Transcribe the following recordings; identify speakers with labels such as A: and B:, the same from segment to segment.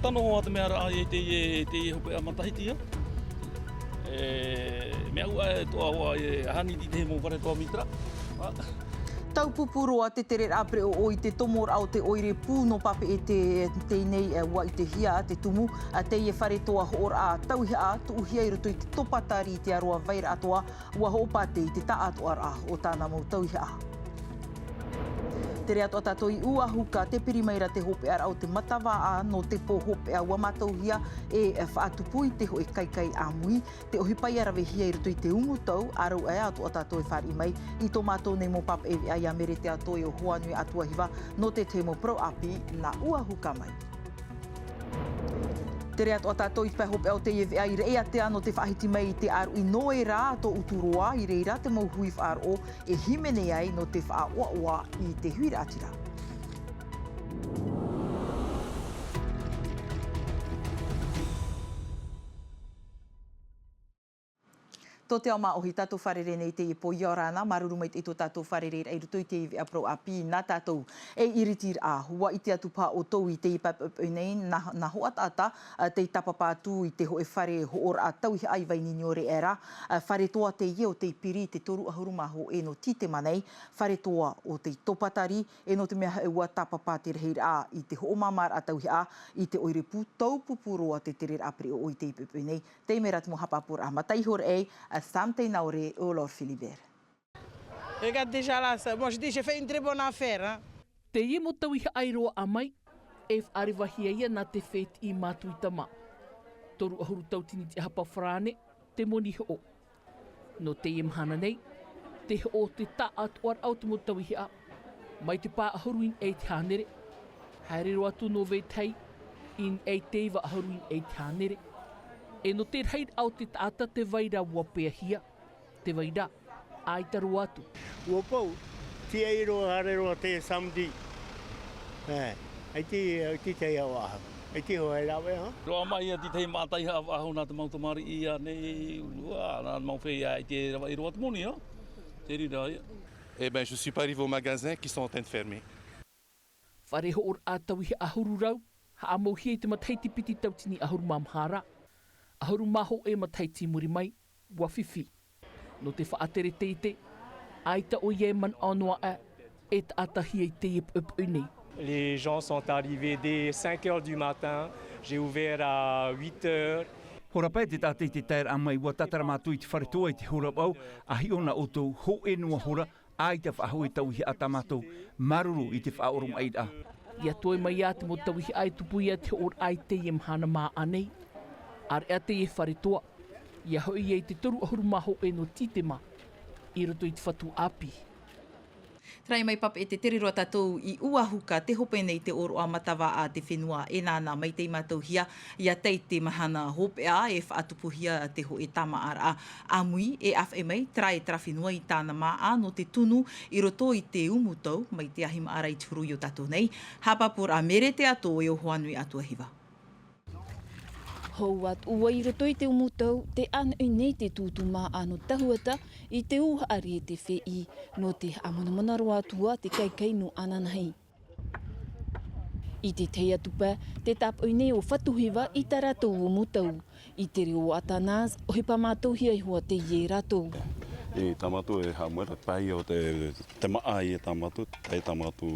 A: tano hoa te mea raa te hope a matahiti. Mea ua toa hoa hani di te mo whare toa mitra.
B: Taupupuroa te tere apre o oi te tomor au te oire pū no pape e te nei wa i te hia, te tumu, te e whare toa hoor a tauhi a, tuuhia i roto i te topatari te aroa vaira atoa, ua hoopate i te taatoa a o tāna mau tauhi a. Tere atoa tātou i ua huka te pirimaira te hope ara o te matawa a no te pō hope a ua matauhia e whaatupui te ho e kaikai a mui, te ohipai arawe hia i roto i te umutau, aru e atoa tātou e whari mai, i tō mātou nei mo pap e ai a mere te atoa i o hoanui atua hiva no te temo pro api na ua huka mai. Tere atoa tātou i te hope au te ewe ai rea te ano te whahiti mai te aru i noe rā to uturoa i reira te mau hui whaaro e himene ai no te wha oa i te huira atira. Tō te au maohi tātou wharere nei te ipo i orana, maruru mai te tātou wharere ei ruto i te iwi apro a pi nā tātou e iritir a hua i te atupā o tau i te ipapapu nei na hoat ata te tapapātū i te ho e whare hoor a tau i ai vai niniore era, whare toa te ie o te ipiri te toru ahurumaho e no titema nei, whare toa o te topatari e no te mea e ua tapapā te reheir a i te ho mamar a tau i a i te oire pū taupupuroa te tere apre o i te ipapapu nei, te mera te mo hapapura a mataihor ei, Santé Nauré ou Laure Philibert.
C: Regarde déjà là, moi je dis j'ai fait une très bonne affaire. Hein?
D: Te ie mo tau iha airoa a mai, e whaarewahia ia nā te whet i mātui tama. Toru ahuru tau tini te hapa whrane, te moni ho. No te ie mahana nei, te ho te ta atuar au te mo tau iha. Mai te pā ahuruin e te hanere. Haerero atu no vei in e te iwa ahuruin e te hanere. E no te reid au te tata te vaira ua pēa hia, te vaira, ai taru atu.
E: Ua pau, ti eiro harero te samdi. Ai ti te au aha, ai ti hoa e lawe ha.
A: Roa mai a ti tei mātai aho nā te mautamari i a nei, nā mau whea i te rawa i roa te moni, te rira ia.
F: Eh ben, je suis pas arrivé au magasin qui sont en train de fermer.
D: Whare hoor a tau hi ahuru rau, ha amau hia i te mataiti piti tautini ahuru mamhara. Ahuru maho e mataiti muri mai, wafifi. No te whaatere teite, aita o ie man anua e atahi e te ip unei.
G: Les gens sont arrivés dès 5 heures du matin, j'ai ouvert à 8 heures.
H: Hora pai te tātei te tair amai ua tatara mātui te wharetoa i te horapau, ahi ona o tau ho e nua hora, ai te whaahu e tauhi a tamatou, maruru i te whaorum aida.
D: Ia toi mai a te mo tauhi ai tupu ia te or ai te ie mahana maa anei. Ar ea te e wharetoa, ia hoi ei te toru ahurumaho e no titema, i roto i te whatu api.
B: Trai mai papa e te tere roa tātou i ua huka te hope nei te oro a matawa a te whenua e nāna mai te mātou hia, ia tei te mahana hope a e whaatupuhia te ho e tama ara a mui e af e mai trai e trawhenua i tāna maa a no te tunu i roto i te umutau mai te ahima ara i turu i o tātou nei, hapapur a mere te ato e o hoanui atua hiva.
I: Hou at ua i roto i te umutau, te ana nei te tūtuma ano tahuata i te uhaari e te whei no te amanamana roa atua te kaikai no ananahi. I te teia tupa, te tapuine o whatuhiwa i ta ratou umutau. I te reo atanaz, o he pamatohia i hoa te ie ratou.
F: E tamatu e hamura pai o te maa i e tamatu, tai tamatu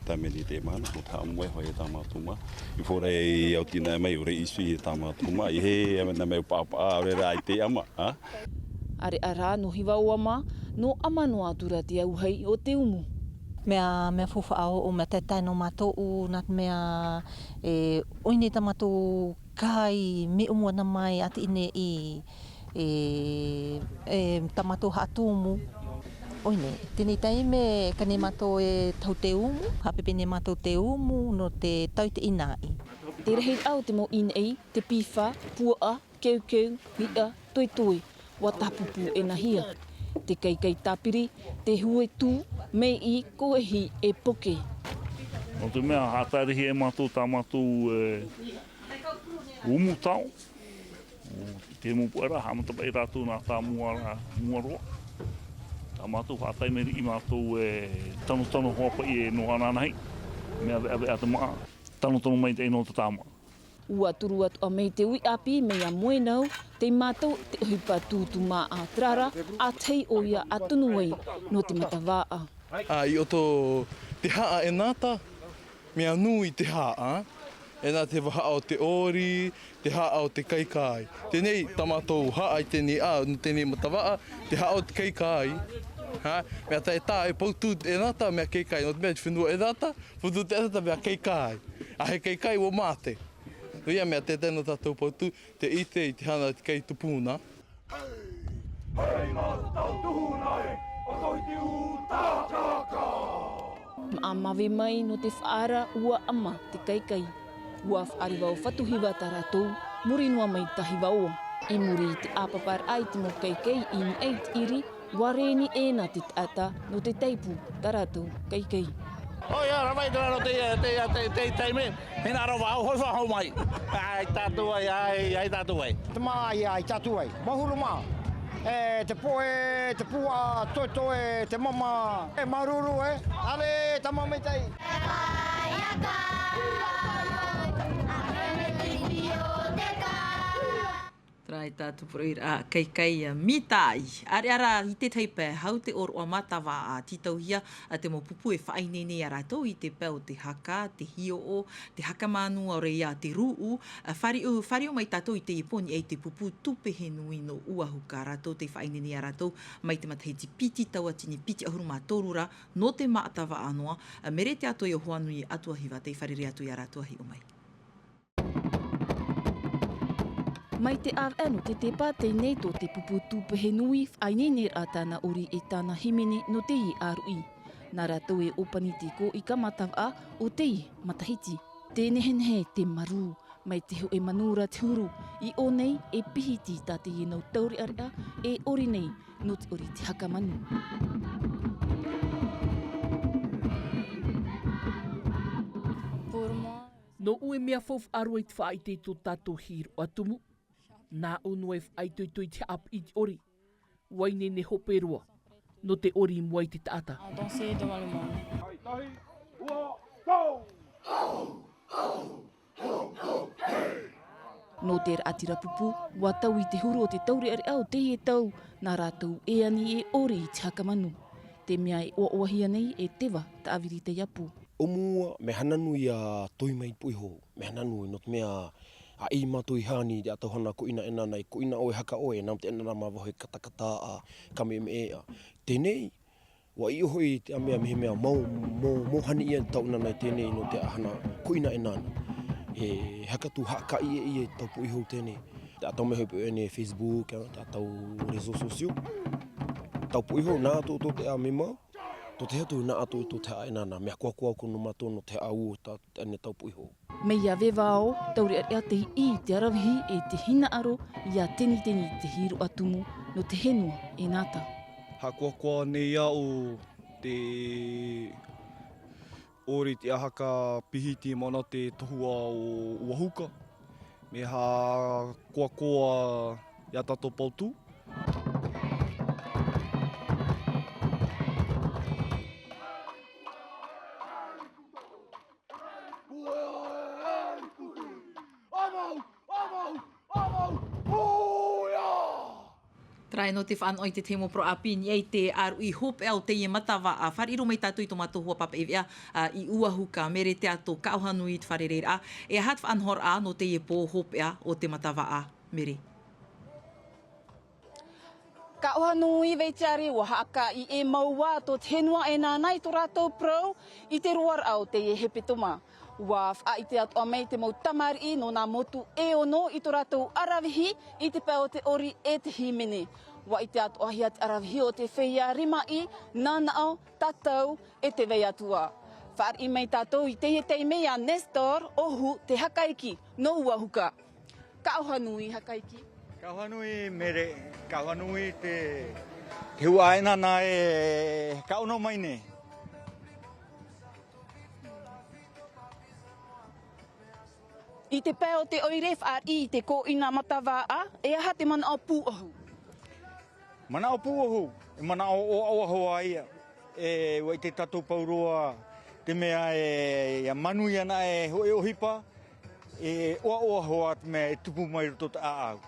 F: tameni te mana, o ta amue hoi e tamatu ma. I fore e au tina mai ure isu i e tamatu ma, i he e na meu papa a ore rai te ama.
I: Are ara no hiwa o ama, no ama no atura te auhei o te umu.
J: Mea fufa au o mea te taino mato o nat mea oine tamato kai me umwana mai ati ine tamato hatumu. Oine, tēnei tai me kane mato e tau te umu, hapepene mato te umu no te tau te inai.
I: Te rehi au te mo inei, te piwha, pua, keukeu, hia, toitoi, wa tapupu e nahia. Te kaikai tapiri, te hue tū, me i koehi e poke.
K: O te mea hātarihi e mātou tā mātou umutau. Te mupuera, hamatapa i rātou nā tā muaroa. Tā mātou hātai meri i mātou tano hoapa i e no ananahi. Mea ave a te maa. Tano mai te ino te tāma.
I: Ua turu atu a mei te ui api mea moe nau, te mātou te uhipa tūtu mā a trara, a tei o ia atunu ai no te matawaa.
L: I oto te haa e nāta, mea nui te haa, e nā te waha o te ori, te haa o te kaikai. Tenei tamatou haa i tēnei no tēnei matawaa, te haa o te kaikai. Mea tai tā e pautu e nāta mea kaikai, no te mea te whenua e nāta, pautu te nāta mea kaikai. A he kaikai o māte. Ia mea te tēnā tātou pautu, te ite i te hana te kei tupuna. Hei mātou tuhunai, o toi te ūtātaka!
I: A mawe mai no te whaara ua ama te kaikai. Ua whaari wau whatuhiwa tā rātou, muri noa mai tahi wau. I muri te āpapar ai te mo kaikai i ni 8 iri, wareni e na te tata no te teipu tā rātou kaikai.
M: Oi, rawai tō raro te teime, hena rawa au hoi whahau mai. Ai tātou ai tātou ai.
N: Te maa ai tātou ai, mahuru maa. Te poe, te pua, toe, te mama, maruru ale, ta mamai tai.
B: Trai tātu puroi a kaikai a mitai. Are ara i te teipe hau te oro a matawa a titauhia a te mo pupu e whainene a rātou i te pēo te haka, te hio o, te haka manu a rei a te ruu. Whari o mai tātou i te iponi e te pupu tupehe nui no uahuka rātou te whainene a rātou mai te mataheti piti taua tini piti ahuru mā tōrura no te maatawa anoa. Mere te ato i o hoanui atua hiwa te wharere atu i a rātou hi o mai.
I: Mai te anu te tepa te nei tō te pupu tūpehe nui whainene a tāna ori e tāna himene no te i arui. Nā rātou e opani te ko i ka matawa o te i matahiti. Tēnehenhe te maru, mai te ho e manura te huru. I o nei e pihiti tā te ienau tauri area e ori nei no te ori te haka manu.
D: No ue mea fof arua i te whaite tō tātou hiro atumu. Nā unua e whaitoi te ap i te ori. Waine ne hope roa. No te ori mua i te taata.
O: Danser devant le monde.
M: Tahi, ua, go!
I: No te atira pupu, wa tau i te huru o te tauri are au te e tau, nā rātou e ani e ori i te hakamanu. Te mea e oahia nei e tewa ta awiri te iapu.
P: O mua me hananui a toimai puiho, me hananui no te mea a i mātou i hāni te atauhana ko ina ena nei, ko ina oe haka oe, nām te ena rā mawahoe katakata a kame me e a. Tēnei, wa i ohoi te amea mehe mea mau hani ia tau ina nei tēnei no te ahana ko ina ena ana. E haka tu haka i e tau puiho tēnei. Te atau mehe pu ene Facebook, te atau rezo sosio. Tau puiho nā tō te a me mau. Tō te hatu nā atu i tō te aenana, mea kua kono mato no te au ane tau puiho.
I: Mei a vevao, tauri area te i te arawihi e te hina aro i a teni te hiro atumu no te henua e nāta.
Q: Ha kua nei au te ori te ahaka pihiti mana te tohua o Uahuka. Me ha kua ia tato pautu.
B: Trai no te whanoi te temo pro api ni ei te aru i hope au te i matawa a whariro mai tātou i tō mātou hua papa ewea i Uahuka mere te ato kauhanui te wharereira a. E hat whanhor a no te i pō hope a o te matawa a mere.
R: Ka ohanui veitiari wa haka i e maua tō te henua e nānai tō rātou pro i te roar au te e hepetoma. Wa wha i te atu a mei te mau tamari no nā motu e ono i tō rātou arawihi i te pēo te ori e te himene. Wa i te atu ahia te arawihi o te whea rimai, nānao, tātou e te wei atua. Whaar i mei tātou i te mea Nestor ohu te hakaiki no Uahuka. Ka ohanui hakaiki?
S: Ka ohanui mere, ka ohanui te hua aina nā e ka ono mai ne.
R: I te pēo te oire whaar i te ko ina matawa a, e aha te mana o pūohu?
S: Mana o pūohu, e mana o awahoa ia. E wai te tatou pauroa, te mea e manu iana e hoe ohipa, oa hoa me e tupu mai roto te aau.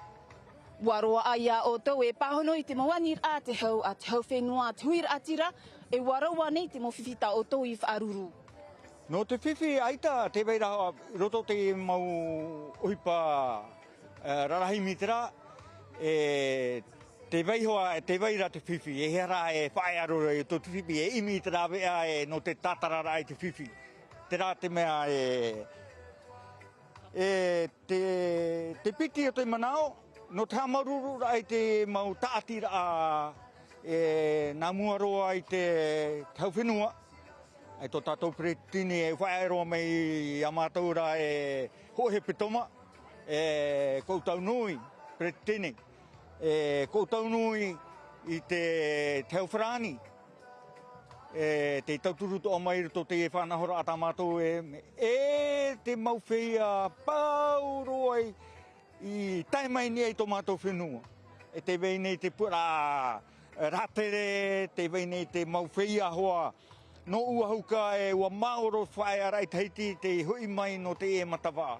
R: Waroa aia o tau e pahono I te mawanir a te hau whenua te huira atira e waraua nei te mo whiwhita o tau I whaaruru.
S: No te whiwhi aita te weira roto te mau uhipa rarahi mitera te weihoa te weira te whiwhi e hera e whae arora e to te whiwhi e imi te rawea e no te tatarara e te whiwhi. Te rā te mea te piti o te manao no te hamaruru ai te mau taatira a nā muaroa I te tauwhenua. Ai tō tātou pretini e whaeroa mei a mātaura e hohe petoma, koutau nui pretini, koutau nui I te teuwhrani, te tauturu to mai to te whanahora a tā mātou te mauwhia pauroi I taimai ni ai tō mātou whenua. Te wei nei te pura ratere, te wei nei te mauwhia hoa, no ua huka e ua maoro whae arai teiti te hui mai no te matawa.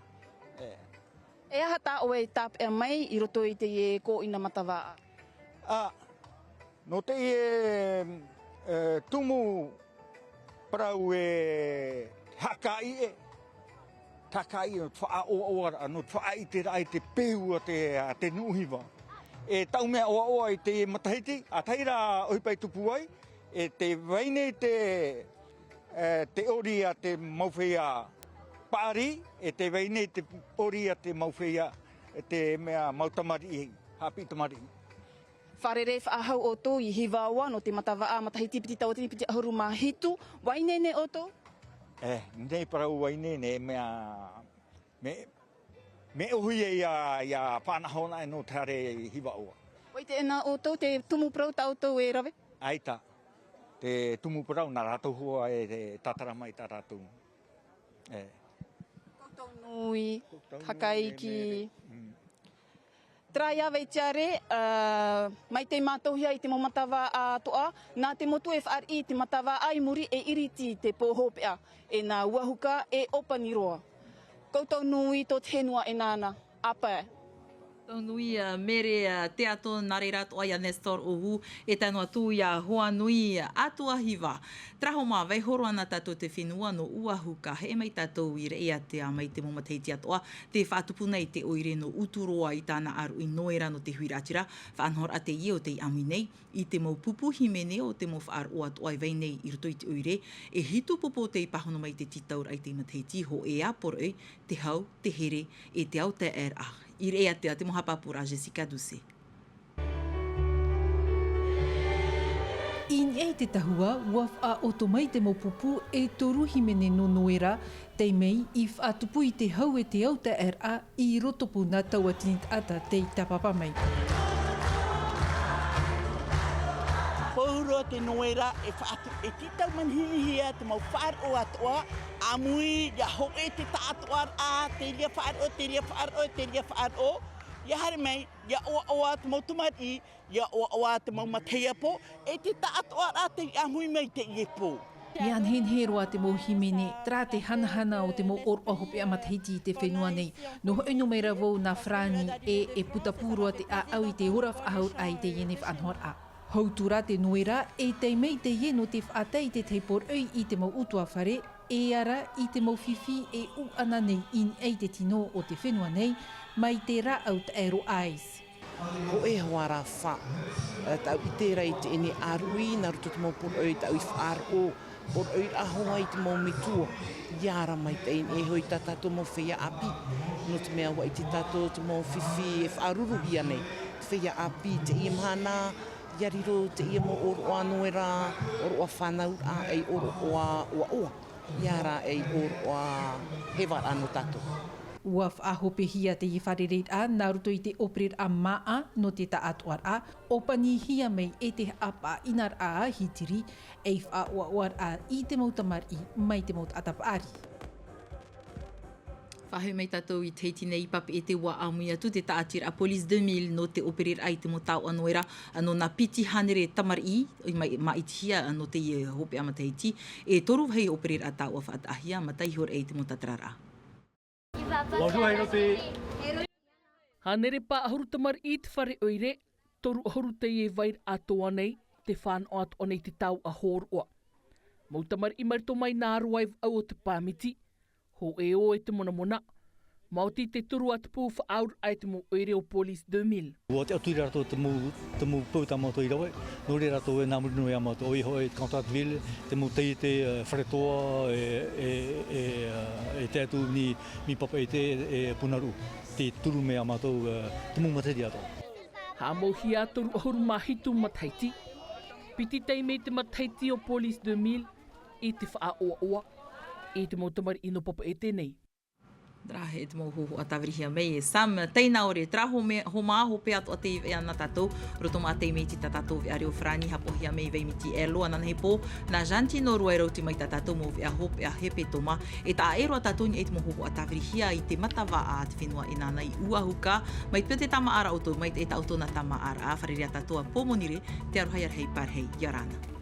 R: E aha tā o e tāp e mai I roto I te ko ina matawa?
S: No te tumu parau hakai takai no wha oa no wha I te rai te pēua te nuhiwa. Tau mea oa I te matahiti, a taira ohipai tupu ai, te waine te ori a te mauwhia pāri, te waine te ori a te mauwhia te mea mautamari, hapi tamari.
R: Wharere whaahau o tō I hiwaua no te matawa a matahiti piti tau tini piti ahuru mahitu, waine ne o tō?
S: Nei parau waine ne mea me ohi e ia whanahona e no tare hiwaua.
R: Wai te ena o tō te tumu prau tau tō e rawe?
S: Aita. Te tumu parau nā rātou hua e tatara mai tā rātou.
R: Koutau nui, hakaiki. Trai awe tiare, mai te mātohia I te momatawa a toa, nā te motu e whaari te matawa ai muri e iriti te pōhopea, e nā uahuka e opaniroa. Koutau nui tō te henua e nāna, apa e?
O: Koutau nui mere te ato nare rato ai a Nestor Ohu, e tanoa tū ia hoa nui atua hiwa. Traho mā vai horo ana tātou te whenua no uahuka, he mai tātou I rea te a mai te momateiti atoa, te whaatupu nei te oire no uturoa I tāna aru I noera no te huiratira, whaanhor a te ie o te amu nei, I te mau pupu himene o te mau whaar o atoa I veinei I roto I te oire, e hitu popo te I pahono mai te titaur ai te mateiti ho e aporoi, te hau, te here, e te au te RA. I rea te moha papura Jessica Duce.
D: I nei te tahua, ua wha oto mai te mopupu e toru himene no noera, te mei I whaatupu I te hau e te au te RA I roto puna taua tinit ata te tapapa mai.
T: Pōhuro te noera e whaatu e titau manhihia te mau whaar o atoa, amui ia ho e te tātoa a te lia whaar o, te lia whaar o, te lia whaar o. Ia hare mai, ia oa te mau tumari, ia oa te mau mateia po, e te tātoa a te amui mai te ie po.
D: Ia anhen he roa te mau himene, tra te hanahana o te mau orohope a matahiti I te whenua nei. No hoi no mai ravou nā frani e putapūroa te a au I te hora whahaur ai te iene whanhor a. Hautura te noera e te mei te ieno te whaatei te teipor ui I te mau utua whare, e ara I te mau whiwhi e u ana nei in ei te tino o te whenua nei, mai te ra au te aero ais.
T: Ko e hoa rā wha, tau I te rei te ene arui, nā ruto te mau por oi tau I whaar o, por oi ahonga I te mau mitua, iara mai te ene e hoi tātou mau whea api, no te mea wai te tātou te mau whiwhi e whaaruru ia nei, te whea api, te ia mahana, Iariro te ia mo oroa noera, oroa whanau a ei oroa oa. Iara ei oroa hewa ano tato.
D: Ua whaahope hia te i wharereit a, nā ruto I te operer a maa no te taatuar a, opani hia mei e te apa inar a hitiri, ei whaoar a I te mautamari mai te maut atapari.
O: Whahau mai tātou I teiti nei pape e te wā amui atu te taatira a Police 2000 no te operer ai te mo tau anoera ano na piti hanere tamari I mai itihia no te hope amateiti e toru hei operer a tau a whaatahia matai hor e te mo tatrara.
U: Iwa
D: Hanere pa ahuru tamar I te whare oire, toru ahuru te e vair atoa nei, te whāno atu o nei te tau a hōroa. Mau tamar I marito mai nā ruai au o te pāmiti, ho e o e te mona mona, Mauti te turu atu pū whaaur ai te mo oire o Police 2000.
U: Ua te atui rato te mu pūta mato I rawe, nore rato e nāmuri nui a mato, oi hoi Cantat Ville, te mu tei te wharetoa e te atu mi papa e te punaru, te turu me a mato, te mu materi ato.
D: Ha mohi a toru ahuru mahitu mataiti, piti tei me te mataiti o Police 2000, I te wha oa oa, I te motamari ino papa e tēnei.
O: Drahe e te mou hoho a tawirihia mei e Sam. Teina ore, tra ho maaho pe atu a te iwi ana tatou. Roto maa te mei ti tatou vi areo frani hapohia mei vei miti e loa nana he pō. Na janti no ruai rauti mai tatou mo vi a hope a hepe toma. E ta aero a tatou ni e te mou hoho a tawirihia I te matawa a te whenua e nana I uahuka. Mai te te tama ara auto, mai te e tauto na tama ara. A wharerea tatou a pōmonire, te arohai arhei parhei, Iarana.